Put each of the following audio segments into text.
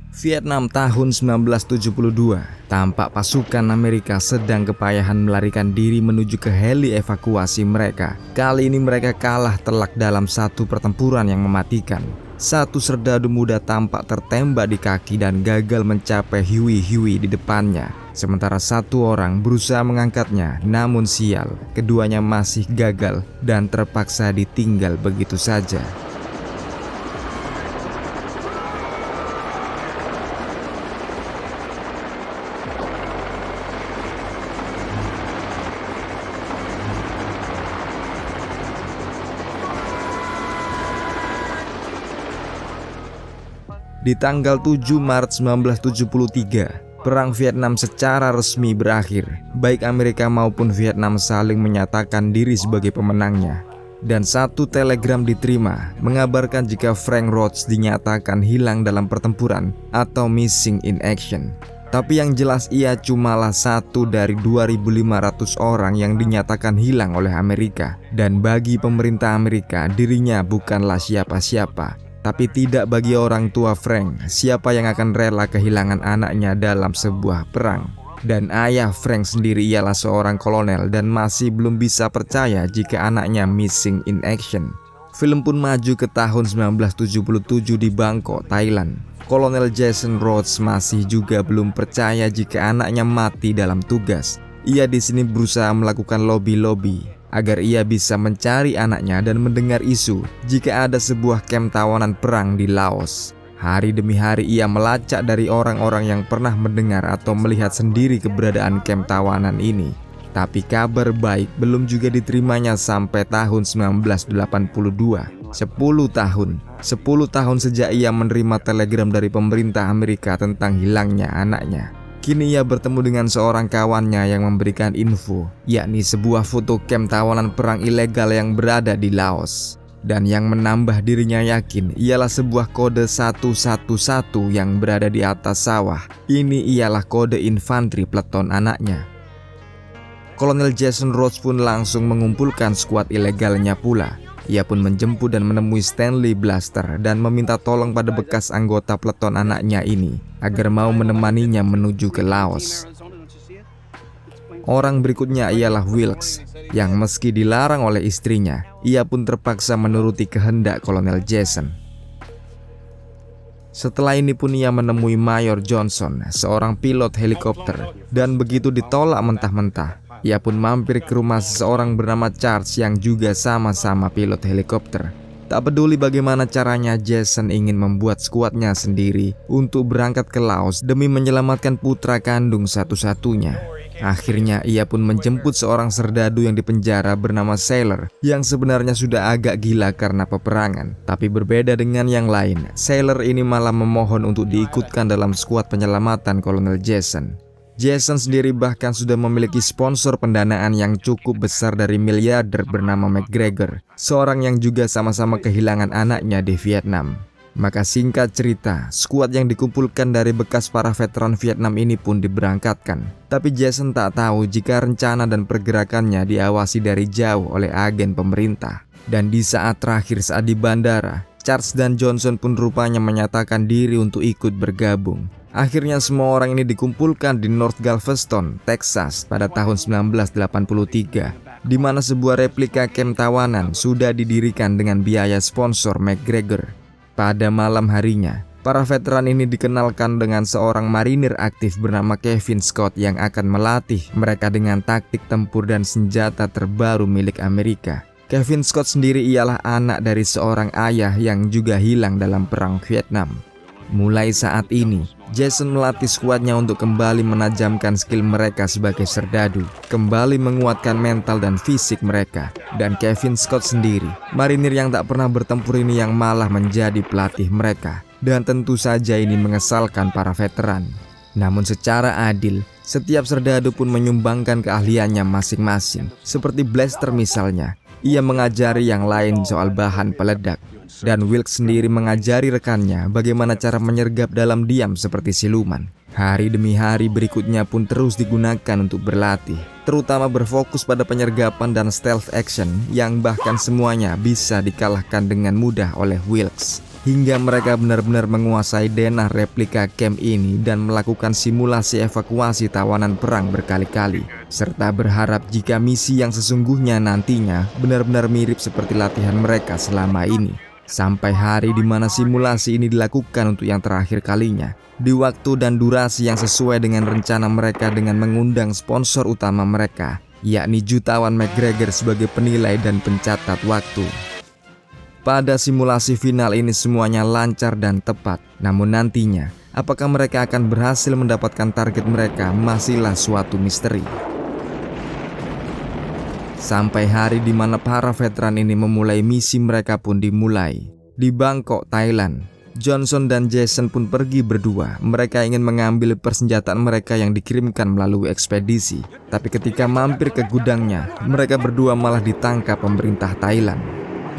Vietnam tahun 1972, tampak pasukan Amerika sedang kepayahan melarikan diri menuju ke heli evakuasi mereka. Kali ini mereka kalah telak dalam satu pertempuran yang mematikan. Satu serdadu muda tampak tertembak di kaki dan gagal mencapai Huey di depannya. Sementara satu orang berusaha mengangkatnya, namun sial, keduanya masih gagal dan terpaksa ditinggal begitu saja. Di tanggal 7 Maret 1973, Perang Vietnam secara resmi berakhir. Baik Amerika maupun Vietnam saling menyatakan diri sebagai pemenangnya. Dan satu telegram diterima mengabarkan jika Frank Rhodes dinyatakan hilang dalam pertempuran atau missing in action. Tapi yang jelas ia cumalah satu dari 2.500 orang yang dinyatakan hilang oleh Amerika. Dan bagi pemerintah Amerika, dirinya bukanlah siapa-siapa. Tapi tidak bagi orang tua Frank, siapa yang akan rela kehilangan anaknya dalam sebuah perang. Dan ayah Frank sendiri ialah seorang kolonel dan masih belum bisa percaya jika anaknya missing in action. Film pun maju ke tahun 1977 di Bangkok, Thailand. Kolonel Jason Rhodes masih juga belum percaya jika anaknya mati dalam tugas. Ia di sini berusaha melakukan lobby agar ia bisa mencari anaknya dan mendengar isu jika ada sebuah kamp tawanan perang di Laos. Hari demi hari ia melacak dari orang-orang yang pernah mendengar atau melihat sendiri keberadaan kamp tawanan ini. Tapi kabar baik belum juga diterimanya sampai tahun 1982. 10 tahun sejak ia menerima telegram dari pemerintah Amerika tentang hilangnya anaknya. Kini ia bertemu dengan seorang kawannya yang memberikan info, yakni sebuah foto kamp tawanan perang ilegal yang berada di Laos. Dan yang menambah dirinya yakin ialah sebuah kode 111 yang berada di atas sawah. Ini ialah kode infanteri peleton anaknya. Kolonel Jason Rhodes pun langsung mengumpulkan skuad ilegalnya pula. Ia pun menjemput dan menemui Stanley Blaster dan meminta tolong pada bekas anggota peleton anaknya ini agar mau menemaninya menuju ke Laos. Orang berikutnya ialah Wilkes, yang meski dilarang oleh istrinya, ia pun terpaksa menuruti kehendak Kolonel Jason. Setelah ini pun ia menemui Mayor Johnson, seorang pilot helikopter, dan begitu ditolak mentah-mentah, ia pun mampir ke rumah seseorang bernama Charles yang juga sama-sama pilot helikopter. Tak peduli bagaimana caranya, Jason ingin membuat skuadnya sendiri untuk berangkat ke Laos demi menyelamatkan putra kandung satu-satunya. Akhirnya ia pun menjemput seorang serdadu yang dipenjara bernama Sailor, yang sebenarnya sudah agak gila karena peperangan. Tapi berbeda dengan yang lain, Sailor ini malah memohon untuk diikutkan dalam skuad penyelamatan Kolonel Jason. Jason sendiri bahkan sudah memiliki sponsor pendanaan yang cukup besar dari miliarder bernama McGregor, seorang yang juga sama-sama kehilangan anaknya di Vietnam. Maka singkat cerita, skuad yang dikumpulkan dari bekas para veteran Vietnam ini pun diberangkatkan. Tapi Jason tak tahu jika rencana dan pergerakannya diawasi dari jauh oleh agen pemerintah. Dan di saat terakhir saat di bandara, Charles dan Johnson pun rupanya menyatakan diri untuk ikut bergabung. Akhirnya semua orang ini dikumpulkan di North Galveston, Texas pada tahun 1983, di mana sebuah replika kamp tawanan sudah didirikan dengan biaya sponsor McGregor. Pada malam harinya, para veteran ini dikenalkan dengan seorang marinir aktif bernama Kevin Scott yang akan melatih mereka dengan taktik tempur dan senjata terbaru milik Amerika. Kevin Scott sendiri ialah anak dari seorang ayah yang juga hilang dalam perang Vietnam. Mulai saat ini, Jason melatih skuadnya untuk kembali menajamkan skill mereka sebagai serdadu, kembali menguatkan mental dan fisik mereka. Dan Kevin Scott sendiri, marinir yang tak pernah bertempur ini yang malah menjadi pelatih mereka. Dan tentu saja ini mengesalkan para veteran. Namun secara adil, setiap serdadu pun menyumbangkan keahliannya masing-masing. Seperti Blaster misalnya, ia mengajari yang lain soal bahan peledak. Dan Wilkes sendiri mengajari rekannya bagaimana cara menyergap dalam diam seperti siluman. Hari demi hari berikutnya pun terus digunakan untuk berlatih, terutama berfokus pada penyergapan dan stealth action yang bahkan semuanya bisa dikalahkan dengan mudah oleh Wilkes. hingga mereka benar-benar menguasai denah replika camp ini dan melakukan simulasi evakuasi tawanan perang berkali-kali, serta berharap jika misi yang sesungguhnya nantinya benar-benar mirip seperti latihan mereka selama ini. Sampai hari di mana simulasi ini dilakukan untuk yang terakhir kalinya, di waktu dan durasi yang sesuai dengan rencana mereka dengan mengundang sponsor utama mereka, yakni jutawan McGregor sebagai penilai dan pencatat waktu. Pada simulasi final ini semuanya lancar dan tepat, namun nantinya apakah mereka akan berhasil mendapatkan target mereka masihlah suatu misteri. Sampai hari di mana para veteran ini memulai misi mereka pun dimulai. Di Bangkok, Thailand, Johnson dan Jason pun pergi berdua. Mereka ingin mengambil persenjataan mereka yang dikirimkan melalui ekspedisi. Tapi ketika mampir ke gudangnya, mereka berdua malah ditangkap pemerintah Thailand.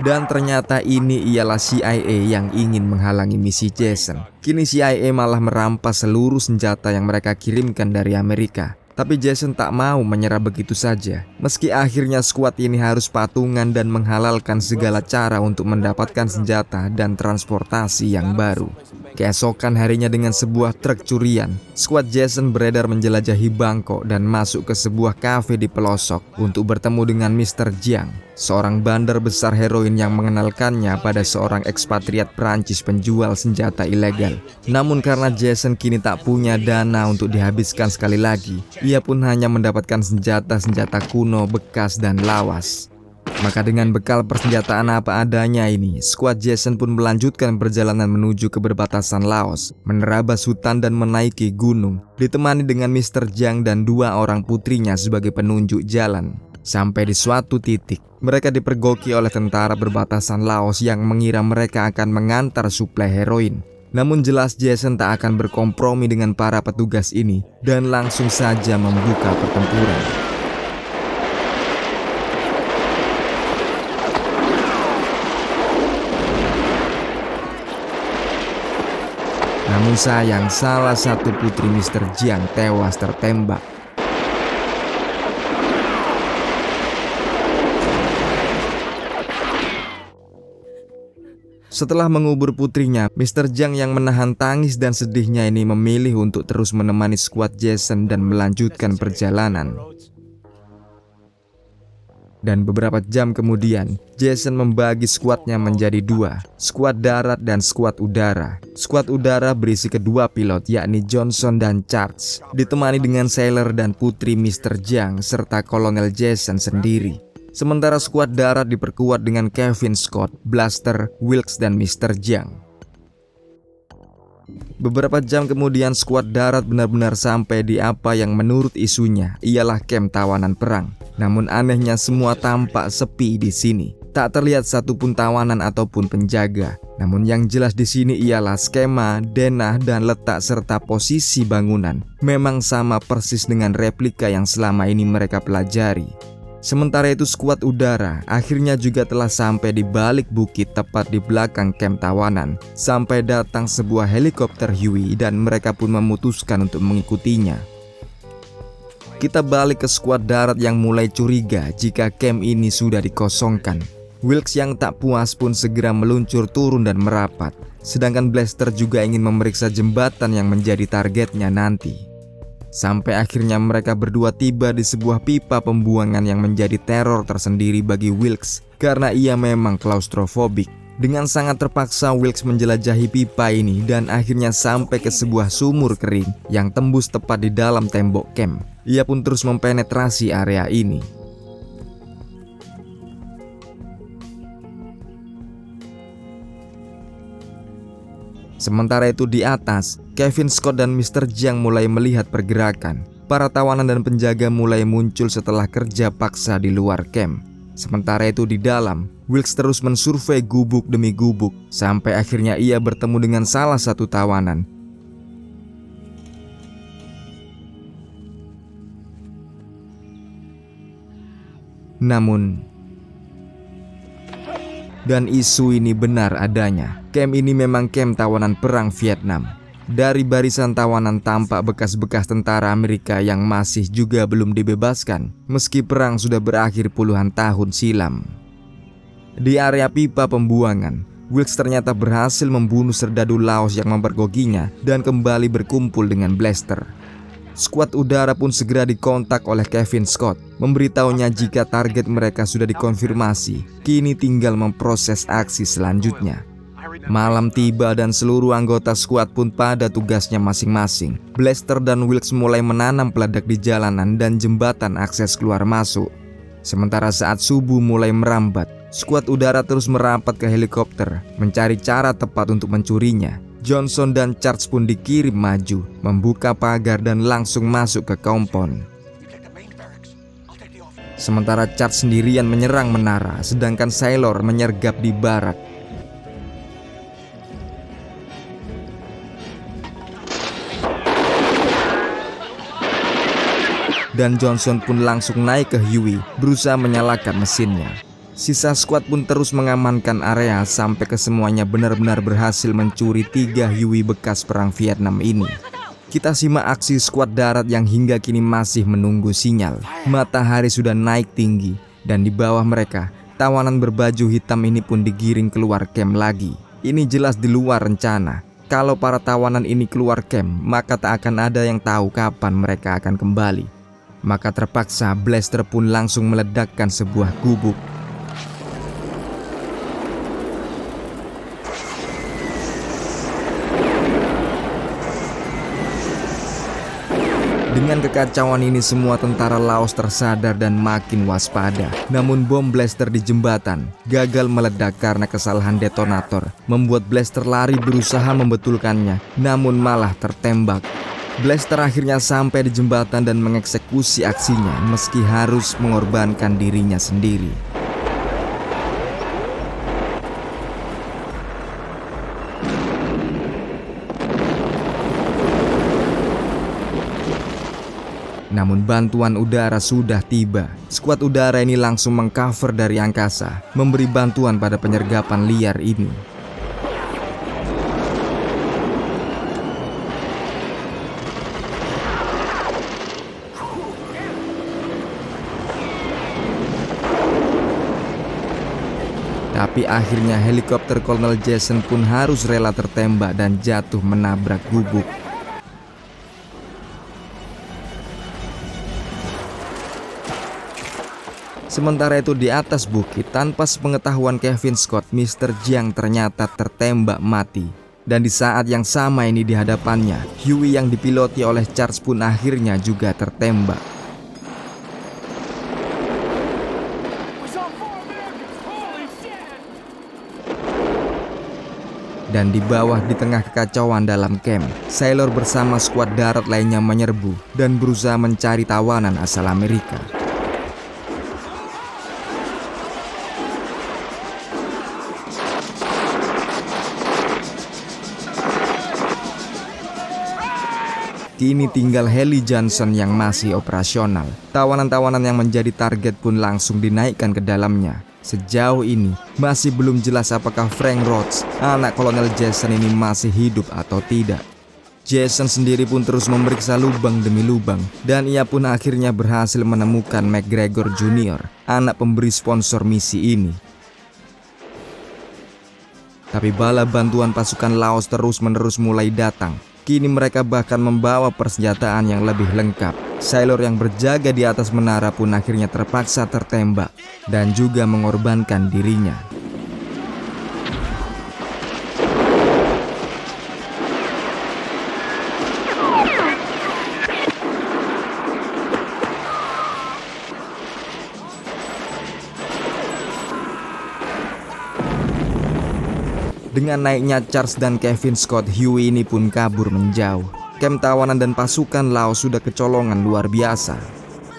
Dan ternyata ini ialah CIA yang ingin menghalangi misi Jason. Kini CIA malah merampas seluruh senjata yang mereka kirimkan dari Amerika. Tapi Jason tak mau menyerah begitu saja. Meski akhirnya skuad ini harus patungan dan menghalalkan segala cara untuk mendapatkan senjata dan transportasi yang baru. Keesokan harinya dengan sebuah truk curian, skuad Jason beredar menjelajahi Bangkok dan masuk ke sebuah kafe di pelosok untuk bertemu dengan Mr. Jiang, seorang bandar besar heroin yang mengenalkannya pada seorang ekspatriat Prancis penjual senjata ilegal. Namun karena Jason kini tak punya dana untuk dihabiskan sekali lagi, ia pun hanya mendapatkan senjata-senjata kuno, bekas, dan lawas. Maka dengan bekal persenjataan apa adanya ini, skuad Jason pun melanjutkan perjalanan menuju ke perbatasan Laos, menerabas hutan dan menaiki gunung, ditemani dengan Mr. Jiang dan dua orang putrinya sebagai penunjuk jalan. Sampai di suatu titik, mereka dipergoki oleh tentara perbatasan Laos yang mengira mereka akan mengantar suplai heroin. Namun jelas Jason tak akan berkompromi dengan para petugas ini dan langsung saja membuka pertempuran. Namun sayang, salah satu putri Mr. Jiang tewas tertembak. Setelah mengubur putrinya, Mr. Jiang yang menahan tangis dan sedihnya ini memilih untuk terus menemani skuad Jason dan melanjutkan perjalanan. Dan beberapa jam kemudian, Jason membagi skuadnya menjadi dua, skuad darat dan skuad udara. Skuad udara berisi kedua pilot, yakni Johnson dan Charles, ditemani dengan sailor dan putri Mr. Jiang serta Kolonel Jason sendiri. Sementara skuad darat diperkuat dengan Kevin Scott, Blaster, Wilkes, dan Mr. Jiang. Beberapa jam kemudian skuad darat benar-benar sampai di apa yang menurut isunya ialah kamp tawanan perang. Namun anehnya semua tampak sepi di sini. Tak terlihat satupun tawanan ataupun penjaga. Namun yang jelas di sini ialah skema, denah, dan letak serta posisi bangunan memang sama persis dengan replika yang selama ini mereka pelajari. Sementara itu skuad udara akhirnya juga telah sampai di balik bukit tepat di belakang kamp tawanan. Sampai datang sebuah helikopter Huey dan mereka pun memutuskan untuk mengikutinya. Kita balik ke skuad darat yang mulai curiga jika camp ini sudah dikosongkan. Wilkes yang tak puas pun segera meluncur turun dan merapat. Sedangkan Blaster juga ingin memeriksa jembatan yang menjadi targetnya nanti. Sampai akhirnya mereka berdua tiba di sebuah pipa pembuangan yang menjadi teror tersendiri bagi Wilkes karena ia memang klaustrofobik. Dengan sangat terpaksa Wilkes menjelajahi pipa ini dan akhirnya sampai ke sebuah sumur kering yang tembus tepat di dalam tembok camp. Ia pun terus mempenetrasi area ini. Sementara itu di atas, Kevin Scott dan Mr. Jiang mulai melihat pergerakan. Para tawanan dan penjaga mulai muncul setelah kerja paksa di luar camp. Sementara itu di dalam, Wilkes terus mensurvei gubuk demi gubuk, sampai akhirnya ia bertemu dengan salah satu tawanan. Namun, dan isu ini benar adanya. Camp ini memang camp tawanan perang Vietnam. Dari barisan tawanan tampak bekas-bekas tentara Amerika yang masih juga belum dibebaskan, meski perang sudah berakhir puluhan tahun silam. Di area pipa pembuangan, Wilkes ternyata berhasil membunuh serdadu Laos yang mempergokinya dan kembali berkumpul dengan Blaster. Skuad udara pun segera dikontak oleh Kevin Scott, memberitahunya jika target mereka sudah dikonfirmasi, kini tinggal memproses aksi selanjutnya. Malam tiba dan seluruh anggota skuad pun pada tugasnya masing-masing. Blaster dan Wilkes mulai menanam peledak di jalanan dan jembatan akses keluar masuk. Sementara saat subuh mulai merambat, skuad udara terus merapat ke helikopter, mencari cara tepat untuk mencurinya. Johnson dan Charles pun dikirim maju, membuka pagar dan langsung masuk ke kompon. Sementara Charles sendirian menyerang menara, sedangkan Sailor menyergap di barak. Dan Johnson pun langsung naik ke Huey, berusaha menyalakan mesinnya. Sisa skuad pun terus mengamankan area sampai kesemuanya benar-benar berhasil mencuri 3 Huey bekas perang Vietnam ini. Kita simak aksi skuad darat yang hingga kini masih menunggu sinyal. Matahari sudah naik tinggi dan di bawah mereka, tawanan berbaju hitam ini pun digiring keluar camp lagi. Ini jelas di luar rencana. Kalau para tawanan ini keluar camp, maka tak akan ada yang tahu kapan mereka akan kembali. Maka terpaksa Blaster pun langsung meledakkan sebuah gubuk. Dengan kekacauan ini semua tentara Laos tersadar dan makin waspada. Namun bom Blaster di jembatan gagal meledak karena kesalahan detonator, membuat Blaster lari berusaha membetulkannya, namun malah tertembak. Blaster akhirnya sampai di jembatan dan mengeksekusi aksinya meski harus mengorbankan dirinya sendiri. Namun bantuan udara sudah tiba. Skuad udara ini langsung mengcover dari angkasa, memberi bantuan pada penyergapan liar ini. Tapi akhirnya helikopter Kolonel Jason pun harus rela tertembak dan jatuh menabrak gubuk. Sementara itu di atas bukit, tanpa sepengetahuan Kevin Scott, Mr. Jiang ternyata tertembak mati. Dan di saat yang sama ini di hadapannya, Huey yang dipiloti oleh Charles pun akhirnya juga tertembak. Dan di bawah di tengah kekacauan dalam camp, Sailor bersama skuad darat lainnya menyerbu dan berusaha mencari tawanan asal Amerika. Kini tinggal Heli Johnson yang masih operasional. Tawanan-tawanan yang menjadi target pun langsung dinaikkan ke dalamnya. Sejauh ini masih belum jelas apakah Frank Rhodes, anak Kolonel Jason ini masih hidup atau tidak. Jason sendiri pun terus memeriksa lubang demi lubang, dan ia pun akhirnya berhasil menemukan McGregor Jr., anak pemberi sponsor misi ini. Tapi bala bantuan pasukan Laos terus-menerus mulai datang. Kini mereka bahkan membawa persenjataan yang lebih lengkap. Sailor yang berjaga di atas menara pun akhirnya terpaksa tertembak dan juga mengorbankan dirinya. Dengan naiknya Charles dan Kevin Scott, Huey ini pun kabur menjauh. Camp tawanan dan pasukan Laos sudah kecolongan luar biasa.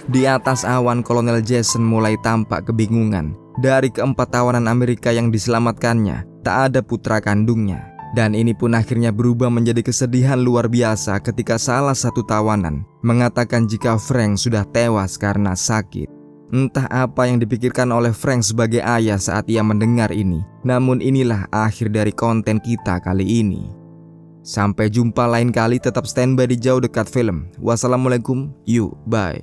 Di atas awan, Kolonel Jason mulai tampak kebingungan. Dari keempat tawanan Amerika yang diselamatkannya, tak ada putra kandungnya. Dan ini pun akhirnya berubah menjadi kesedihan luar biasa ketika salah satu tawanan mengatakan jika Frank sudah tewas karena sakit. Entah apa yang dipikirkan oleh Frank sebagai ayah saat ia mendengar ini. Namun inilah akhir dari konten kita kali ini. Sampai jumpa lain kali, tetap standby di jauh dekat film. Wassalamualaikum, bye.